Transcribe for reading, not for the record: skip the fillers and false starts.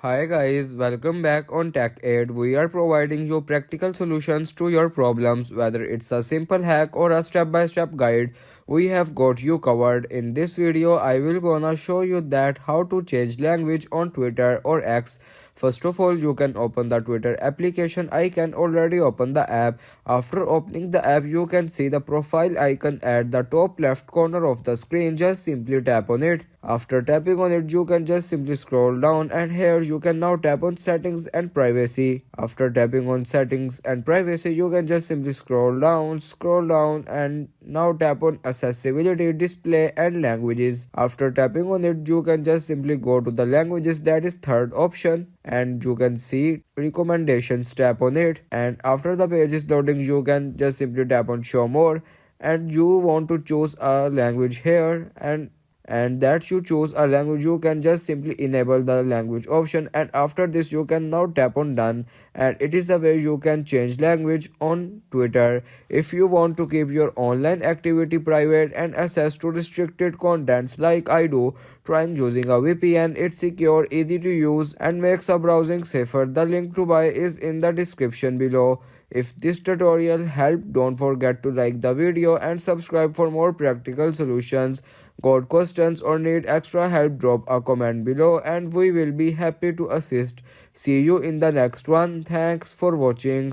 Hi guys, welcome back on Tech Aid. We are providing you practical solutions to your problems, whether it's a simple hack or a step-by-step guide. We have got you covered. In this video, I will gonna show you that how to change language on Twitter or X. First of all, you can open the Twitter application. I can already open the app. After opening the app, you can see the profile icon at the top left corner of the screen. Just simply tap on it. After tapping on it, you can just simply scroll down, and here you can now tap on settings and privacy. After tapping on settings and privacy, you can just simply scroll down and now tap on accessibility, display and languages. After tapping on it, you can just simply go to the languages, that is third option, and you can see recommendations. Tap on it, and after the page is loading, you can just simply tap on show more, and you want to choose a language here, and that you choose a language, you can just simply enable the language option, and after this you can now tap on done, and it is the way you can change language on Twitter. If you want to keep your online activity private and access to restricted contents like I do, trying using a VPN. It's secure, easy to use and makes a browsing safer. The link to buy is in the description below. If this tutorial helped, don't forget to like the video and subscribe for more practical solutions. Got questions or need extra help, drop a comment below and we will be happy to assist. See you in the next one. Thanks for watching.